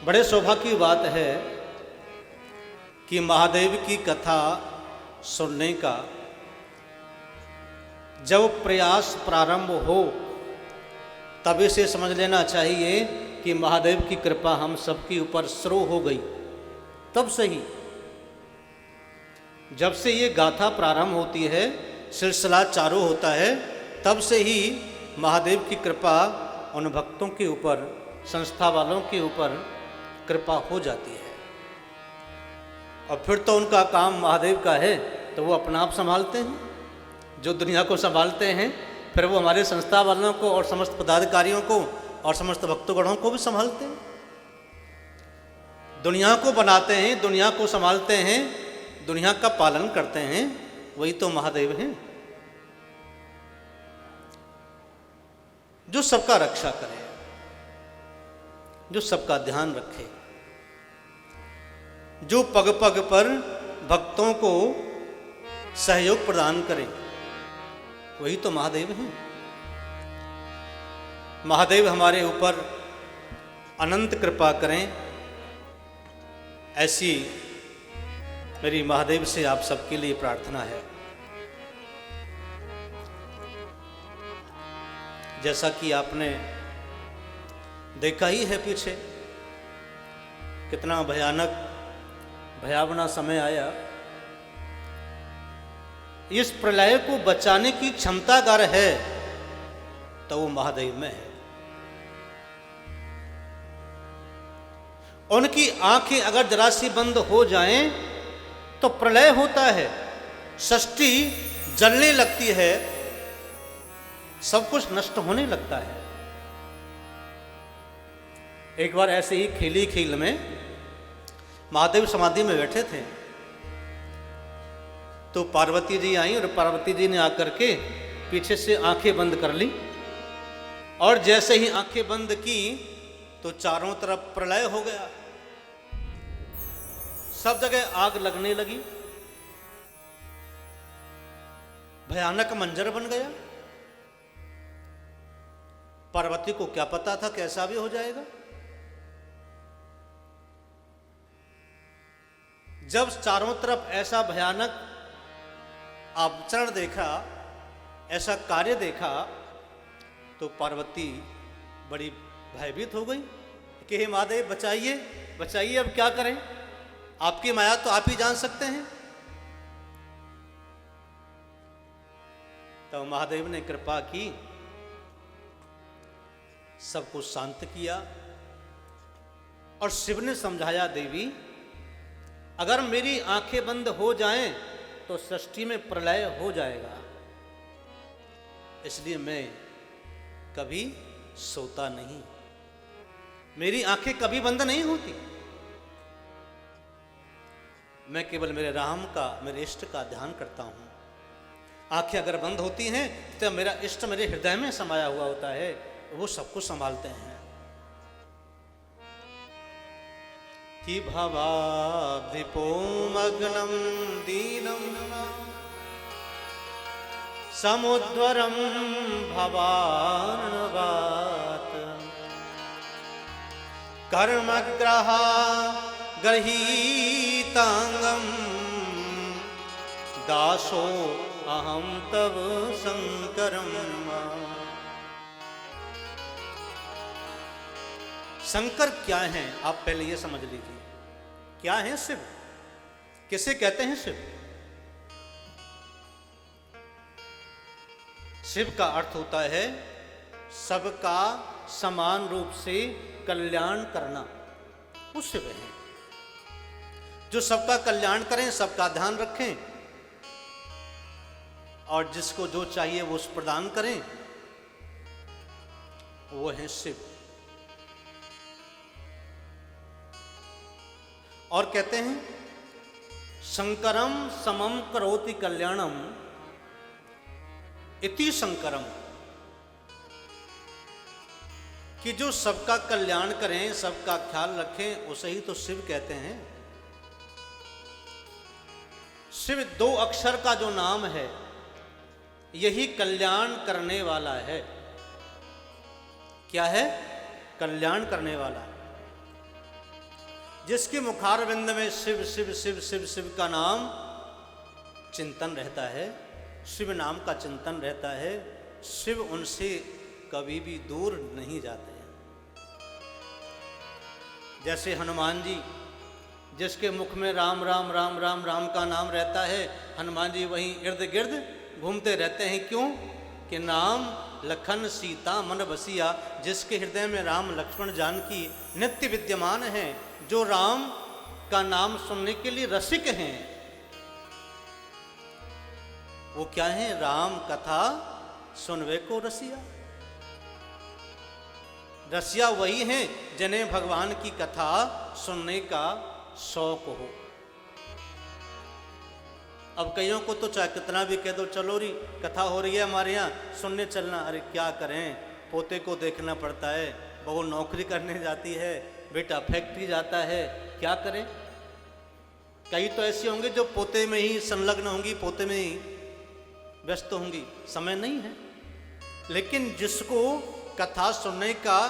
बड़े सौभाग्य की बात है कि महादेव की कथा सुनने का जब प्रयास प्रारंभ हो तभी से समझ लेना चाहिए कि महादेव की कृपा हम सबके ऊपर शुरू हो गई। तब से ही जब से ये गाथा प्रारंभ होती है, सिलसिला चालू होता है, तब से ही महादेव की कृपा उन भक्तों के ऊपर, संस्था वालों के ऊपर कृपा हो जाती है। और फिर तो उनका काम महादेव का है, तो वो अपना आप संभालते हैं। जो दुनिया को संभालते हैं, फिर वो हमारे संस्था वालों को और समस्त पदाधिकारियों को और समस्त भक्तगणों को भी संभालते हैं। दुनिया को बनाते हैं, दुनिया को संभालते हैं, दुनिया का पालन करते हैं, वही तो महादेव हैं, जो सबका रक्षा करे, जो सबका ध्यान रखे, जो पग पग पर भक्तों को सहयोग प्रदान करे, वही तो महादेव हैं। महादेव हमारे ऊपर अनंत कृपा करें, ऐसी मेरी महादेव से आप सबके लिए प्रार्थना है। जैसा कि आपने देखा ही है, पीछे कितना भयावना समय आया। इस प्रलय को बचाने की क्षमता अगर है तो वो महादेव में है। उनकी आंखें अगर जरा सी बंद हो जाएं तो प्रलय होता है, सृष्टि जलने लगती है, सब कुछ नष्ट होने लगता है। एक बार ऐसे ही खेली खेल में महादेव समाधि में बैठे थे, तो पार्वती जी आई और पार्वती जी ने आकर के पीछे से आंखें बंद कर ली, और जैसे ही आंखें बंद की तो चारों तरफ प्रलय हो गया, सब जगह आग लगने लगी, भयानक मंजर बन गया। पार्वती को क्या पता था कैसा भी हो जाएगा। जब चारों तरफ ऐसा भयानक आचरण देखा, ऐसा कार्य देखा, तो पार्वती बड़ी भयभीत हो गई कि हे महादेव बचाइए बचाइए, अब क्या करें, आपकी माया तो आप ही जान सकते हैं। तो महादेव ने कृपा की, सब कुछ शांत किया, और शिव ने समझाया, देवी अगर मेरी आंखें बंद हो जाएं तो सृष्टि में प्रलय हो जाएगा, इसलिए मैं कभी सोता नहीं, मेरी आंखें कभी बंद नहीं होती, मैं केवल मेरे राम का, मेरे इष्ट का ध्यान करता हूं। आंखें अगर बंद होती हैं तो मेरा इष्ट मेरे हृदय में समाया हुआ होता है, वो सब कुछ संभालते हैं। कि भवाब्धिपो मग्नं दीनं समुद्वरं भवार्णवात् कर्मग्रहा गृहीतांगं दासो अहं तव शंकरम्। शंकर क्या हैं, आप पहले ये समझ लीजिए, क्या है शिव, किसे कहते हैं शिव। शिव का अर्थ होता है सबका समान रूप से कल्याण करना, वो शिव है, जो सबका कल्याण करें, सबका ध्यान रखें, और जिसको जो चाहिए वो उस प्रदान करें, वो है शिव। और कहते हैं शंकरम समम करोति कल्याणम इति शंकरम, कि जो सबका कल्याण करें, सबका ख्याल रखें, उसे ही तो शिव कहते हैं। शिव 2 अक्षर का जो नाम है, यही कल्याण करने वाला है। क्या है? कल्याण करने वाला है। जिसके मुखारविंद में शिव शिव शिव शिव शिव का नाम चिंतन रहता है, शिव नाम का चिंतन रहता है, शिव उनसे कभी भी दूर नहीं जाते हैं। जैसे हनुमान जी, जिसके मुख में राम राम राम राम राम का नाम रहता है, हनुमान जी वहीं इर्द गिर्द घूमते रहते हैं। क्यों? कि नाम लखन सीता मन बसिया, जिसके हृदय में राम लक्ष्मण जानकी नित्य विद्यमान हैं, जो राम का नाम सुनने के लिए रसिक हैं। वो क्या है? राम कथा सुनवे को रसिया। रसिया वही हैं जिन्हें भगवान की कथा सुनने का शौक हो। अब कईयों को तो चाहे कितना भी कह दो, चलो री कथा हो रही है हमारे यहाँ सुनने चलना, अरे क्या करें, पोते को देखना पड़ता है, बहू नौकरी करने जाती है, बेटा फैक्ट्री जाता है, क्या करें। कई तो ऐसी होंगे जो पोते में ही संलग्न होंगी, पोते में ही व्यस्त होंगी, समय नहीं है। लेकिन जिसको कथा सुनने का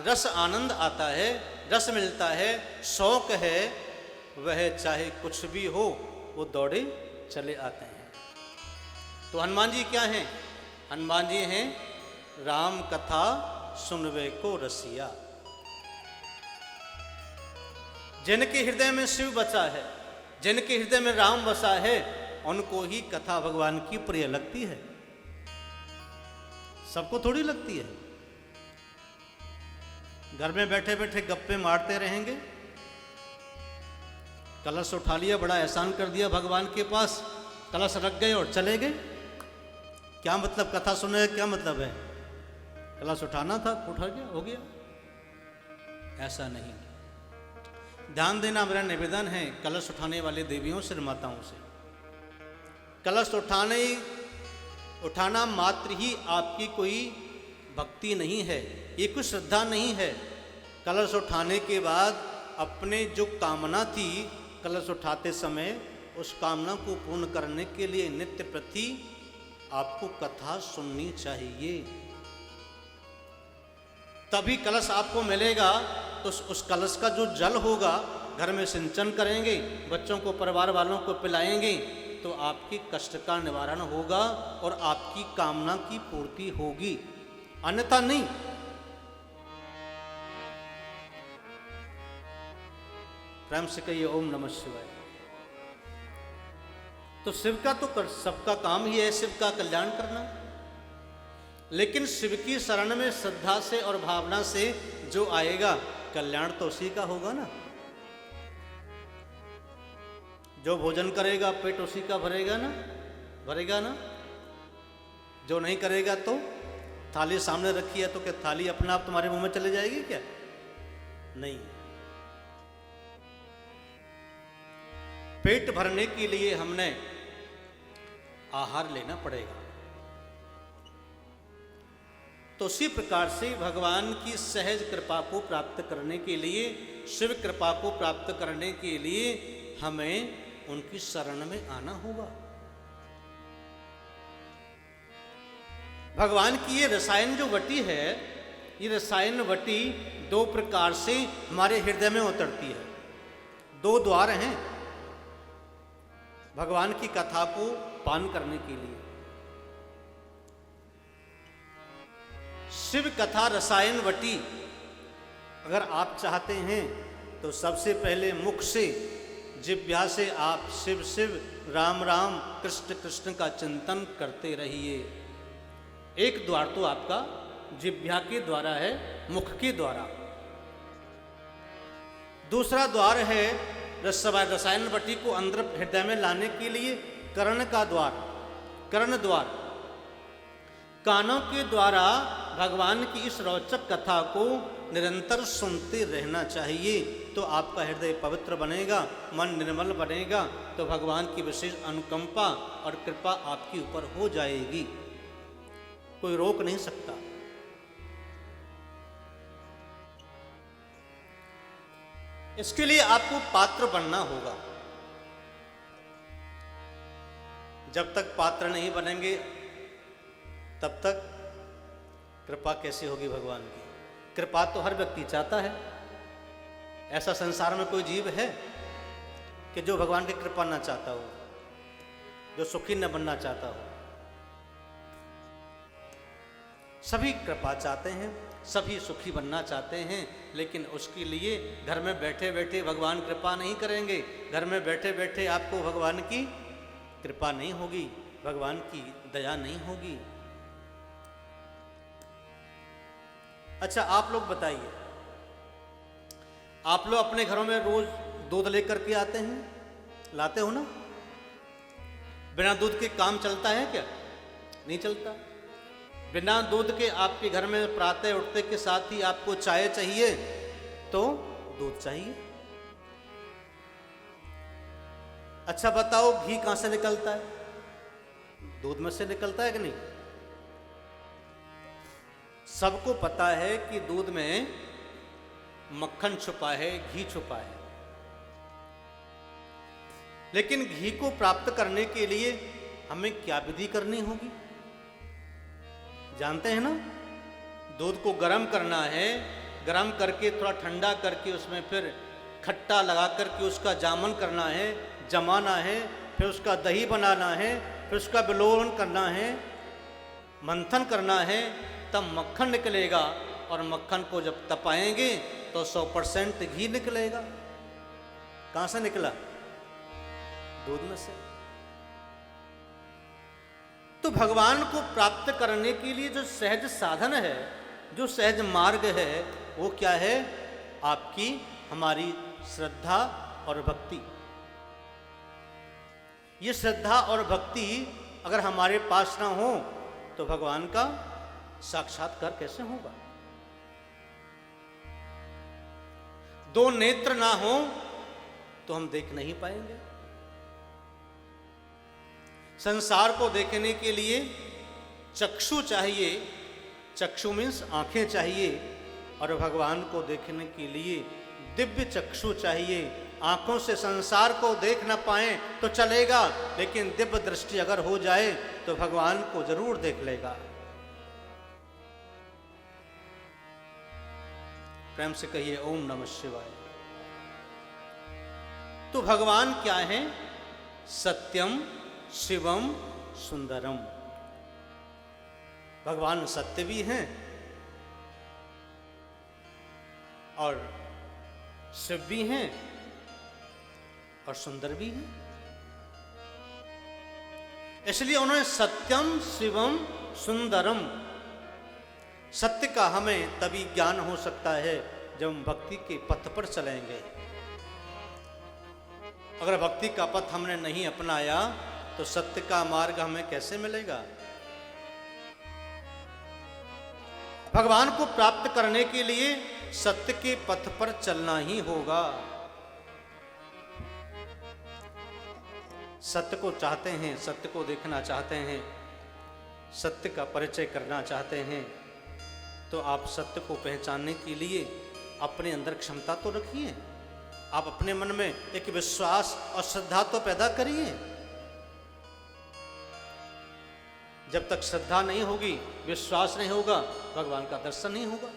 रस आनंद आता है, रस मिलता है, शौक है, वह चाहे कुछ भी हो वो दौड़े चले आते हैं। तो हनुमान जी क्या हैं? हनुमान जी हैं राम कथा सुनवे को रसिया। जिनके हृदय में शिव बसा है, जिनके हृदय में राम बसा है, उनको ही कथा भगवान की प्रिय लगती है। सबको थोड़ी लगती है। घर में बैठे बैठे गप्पे मारते रहेंगे, कलश उठा लिया, बड़ा एहसान कर दिया भगवान के पास, कलश रख गए और चले गए। क्या मतलब? कथा सुनने का क्या मतलब है? कलश उठाना था, उठा गया, हो गया। ऐसा नहीं। ध्यान देना मेरा निवेदन है कलश उठाने वाले देवियों से, माताओं से। कलश उठाना मात्र ही आपकी कोई भक्ति नहीं है, ये कोई श्रद्धा नहीं है। कलश उठाने के बाद अपने जो कामना थी कलश उठाते समय, उस कामना को पूर्ण करने के लिए नित्य प्रति आपको कथा सुननी चाहिए, तभी कलश आपको मिलेगा। तो उस कलश का जो जल होगा घर में सिंचन करेंगे, बच्चों को परिवार वालों को पिलाएंगे, तो आपके कष्ट का निवारण होगा और आपकी कामना की पूर्ति होगी, अन्यथा नहीं। प्रेम से कहिए ओम नमः शिवाय। तो शिव का तो सबका काम ही है शिव का कल्याण करना, लेकिन शिव की शरण में श्रद्धा से और भावना से जो आएगा, कल्याण तो उसी का होगा ना। जो भोजन करेगा पेट उसी का भरेगा ना। जो नहीं करेगा तो थाली सामने रखी है तो क्या थाली अपने आप तुम्हारे मुंह में चले जाएगी क्या? नहीं। पेट भरने के लिए हमने आहार लेना पड़ेगा। तो उसी प्रकार से भगवान की सहज कृपा को प्राप्त करने के लिए, शिव कृपा को प्राप्त करने के लिए हमें उनकी शरण में आना होगा। भगवान की ये रसायन जो वटी है, ये रसायन वटी दो प्रकार से हमारे हृदय में उतरती है। दो द्वार हैं भगवान की कथा को पान करने के लिए। शिव कथा रसायन वटी अगर आप चाहते हैं तो सबसे पहले मुख से, जिह्वा से आप शिव शिव राम राम कृष्ण कृष्ण का चिंतन करते रहिए। एक द्वार तो आपका जिह्वा के द्वारा है, मुख के द्वारा। दूसरा द्वार है रसायन वटी को अंदर हृदय में लाने के लिए कर्ण का द्वार, कर्ण द्वार। कानों के द्वारा भगवान की इस रोचक कथा को निरंतर सुनते रहना चाहिए, तो आपका हृदय पवित्र बनेगा, मन निर्मल बनेगा, तो भगवान की विशेष अनुकंपा और कृपा आपके ऊपर हो जाएगी, कोई रोक नहीं सकता। इसके लिए आपको पात्र बनना होगा। जब तक पात्र नहीं बनेंगे तब तक कृपा कैसे होगी भगवान की? कृपा तो हर व्यक्ति चाहता है, ऐसा संसार में कोई जीव है कि जो भगवान की कृपा ना चाहता हो, जो सुखी न बनना चाहता हो? सभी कृपा चाहते हैं, सभी सुखी बनना चाहते हैं, लेकिन उसके लिए घर में बैठे बैठे भगवान कृपा नहीं करेंगे। घर में बैठे बैठे आपको भगवान की कृपा नहीं होगी, भगवान की दया नहीं होगी। अच्छा, आप लोग बताइए, आप लोग अपने घरों में रोज दूध लेकर के आते हैं, लाते हो ना? बिना दूध के काम चलता है क्या? नहीं चलता। बिना दूध के आपके घर में प्रातः उठते के साथ ही आपको चाय चाहिए तो दूध चाहिए। अच्छा बताओ, घी कहां से निकलता है? दूध में से निकलता है कि नहीं? सबको पता है कि दूध में मक्खन छुपा है, घी छुपा है, लेकिन घी को प्राप्त करने के लिए हमें क्या विधि करनी होगी? जानते हैं ना? दूध को गर्म करना है, गर्म करके थोड़ा ठंडा करके उसमें फिर खट्टा लगा करके उसका जामन करना है, जमाना है, फिर उसका दही बनाना है, फिर उसका विलोलन करना है, मंथन करना है, तब मक्खन निकलेगा। और मक्खन को जब तपाएंगे तो 100% घी निकलेगा। कहां से निकला? दूध में से। तो भगवान को प्राप्त करने के लिए जो सहज साधन है, जो सहज मार्ग है, वो क्या है? आपकी हमारी श्रद्धा और भक्ति। ये श्रद्धा और भक्ति अगर हमारे पास ना हो तो भगवान का साक्षात्कार कैसे होगा? दो नेत्र ना हो तो हम देख नहीं पाएंगे। संसार को देखने के लिए चक्षु चाहिए, चक्षु मीन्स आंखें चाहिए, और भगवान को देखने के लिए दिव्य चक्षु चाहिए। आंखों से संसार को देख न पाए तो चलेगा, लेकिन दिव्य दृष्टि अगर हो जाए तो भगवान को जरूर देख लेगा। प्रेम से कहिए ओम नमः शिवाय। तो भगवान क्या है? सत्यम शिवम सुंदरम। भगवान सत्य भी हैं और शिव भी हैं और सुंदर भी हैं। इसलिए उन्होंने सत्यम शिवम सुंदरम। सत्य का हमें तभी ज्ञान हो सकता है जब हम भक्ति के पथ पर चलेंगे। अगर भक्ति का पथ हमने नहीं अपनाया तो सत्य का मार्ग हमें कैसे मिलेगा? भगवान को प्राप्त करने के लिए सत्य के पथ पर चलना ही होगा। सत्य को चाहते हैं, सत्य को देखना चाहते हैं, सत्य का परिचय करना चाहते हैं, तो आप सत्य को पहचानने के लिए अपने अंदर क्षमता तो रखिए। आप अपने मन में एक विश्वास और श्रद्धा तो पैदा करिए। जब तक श्रद्धा नहीं होगी, विश्वास नहीं होगा, भगवान का दर्शन नहीं होगा।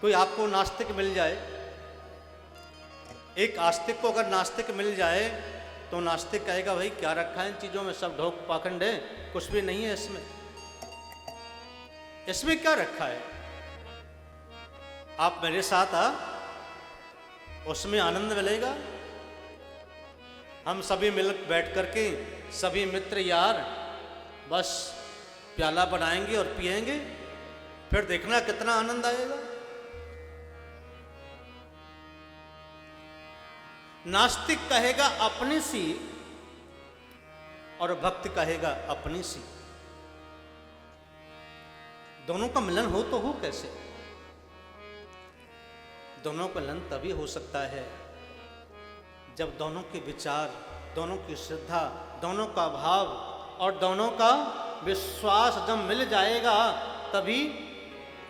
कोई आपको नास्तिक मिल जाए, एक आस्तिक को अगर नास्तिक मिल जाए तो नास्तिक कहेगा भाई क्या रखा है इन चीजों में, सब ढोक पाखंड है, कुछ भी नहीं है इसमें। इसमें क्या रखा है? आप मेरे साथ आ, उसमें आनंद मिलेगा। हम सभी मिल बैठ करके सभी मित्र यार बस प्याला बनाएंगे और पिएंगे, फिर देखना कितना आनंद आएगा। नास्तिक कहेगा अपनी सी और भक्त कहेगा अपनी सी। दोनों का मिलन हो तो हो कैसे? दोनों का मिलन तभी हो सकता है जब दोनों के विचार, दोनों की श्रद्धा, दोनों का भाव और दोनों का विश्वास जब मिल जाएगा, तभी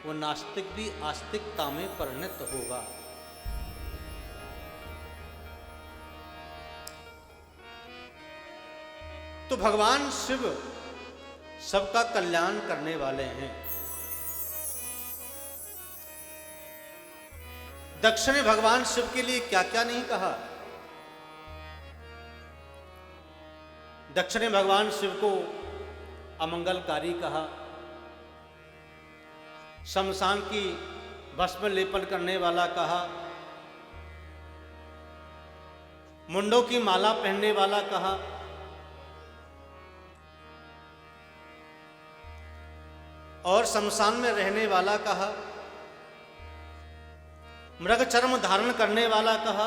वो नास्तिक भी आस्तिकता में परिणत होगा। तो भगवान शिव सबका कल्याण करने वाले हैं। दक्ष ने भगवान शिव के लिए क्या क्या नहीं कहा। दक्ष ने भगवान शिव को अमंगलकारी कहा, शमशान की भस्म लेपन करने वाला कहा, मुंडों की माला पहनने वाला कहा, और शमशान में रहने वाला कहा, मृग चर्म धारण करने वाला कहा,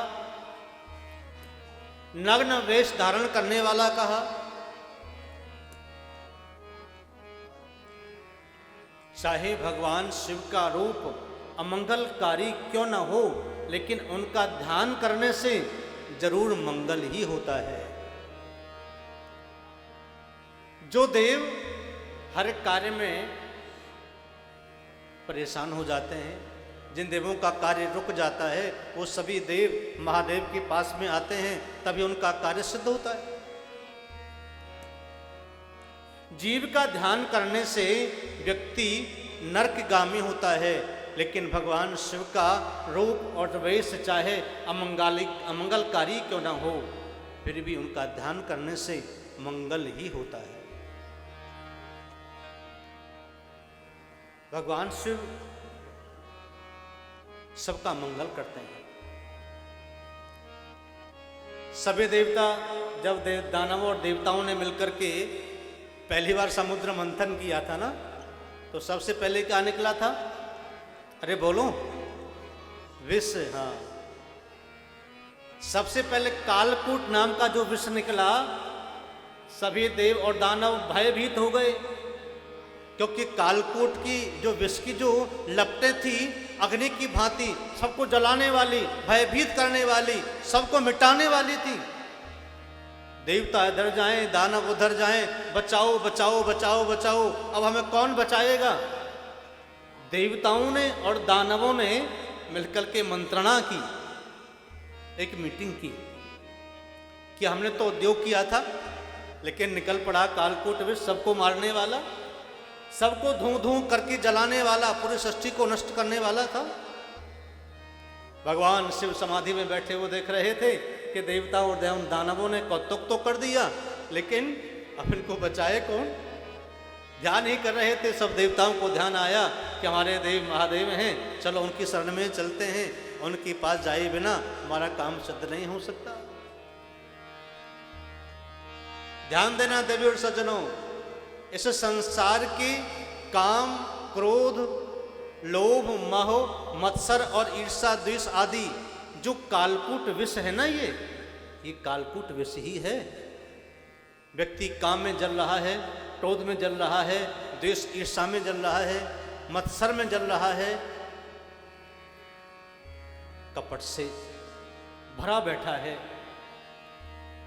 नग्न वेश धारण करने वाला कहा। चाहे भगवान शिव का रूप अमंगलकारी क्यों न हो, लेकिन उनका ध्यान करने से जरूर मंगल ही होता है। जो देव हर कार्य में परेशान हो जाते हैं, जिन देवों का कार्य रुक जाता है, वो सभी देव महादेव के पास में आते हैं, तभी उनका कार्य सिद्ध होता है। जीव का ध्यान करने से व्यक्ति नरकगामी होता है, लेकिन भगवान शिव का रूप और वेश चाहे अमंगलकारी क्यों न हो, फिर भी उनका ध्यान करने से मंगल ही होता है। भगवान शिव सबका मंगल करते हैं। सभी देवता जब दानवों और देवताओं ने मिलकर के पहली बार समुद्र मंथन किया था ना, तो सबसे पहले क्या निकला था? अरे बोलो, विष। हाँ, सबसे पहले कालकूट नाम का जो विष निकला, सभी देव और दानव भयभीत हो गए, क्योंकि कालकूट की जो विष की जो लपटें थी अग्नि की भांति सबको जलाने वाली, भयभीत करने वाली, सबको मिटाने वाली थी। देवता इधर जाएं, दानव उधर जाएं, बचाओ बचाओ बचाओ बचाओ। अब हमें कौन बचाएगा? देवताओं ने और दानवों ने मिलकर के मंत्रणा की, एक मीटिंग की कि हमने तो उद्योग किया था, लेकिन निकल पड़ा कालकूट विष सबको मारने वाला, सबको धूं धूं करके जलाने वाला, पूरी सृष्टि को नष्ट करने वाला था। भगवान शिव समाधि में बैठे हुए देख रहे थे कि देवता और दानवों ने कौतुक तो कर दिया, लेकिन अब इनको बचाए कौन? ध्यान ही कर रहे थे। सब देवताओं को ध्यान आया कि हमारे देव महादेव हैं, चलो उनकी शरण में चलते हैं, उनके पास जाए बिना हमारा काम सिद्ध नहीं हो सकता। ध्यान देना देवी और सज्जनों, इस संसार के काम, क्रोध, लोभ, मोह, मत्सर और ईर्षा, द्वेष आदि जो कालकूट विष है ना, ये कालकूट विष ही है। व्यक्ति काम में जल रहा है, क्रोध में जल रहा है, द्वेष ईर्षा में जल रहा है, मत्सर में जल रहा है, कपट से भरा बैठा है।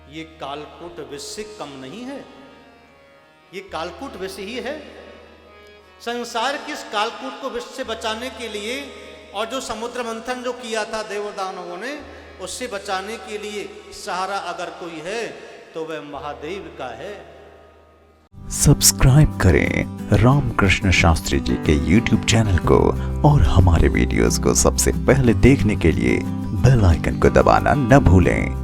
ये कालकूट विष से कम नहीं है, ये कालकूट विष ही है। संसार के इस कालकूट को विष से बचाने के लिए, और जो समुद्र मंथन जो किया था देवदानवों ने, उससे बचाने के लिए सहारा अगर कोई है तो वह महादेव का है। सब्सक्राइब करें रामकृष्ण शास्त्री जी के YouTube चैनल को, और हमारे वीडियोस को सबसे पहले देखने के लिए बेल आइकन को दबाना न भूलें।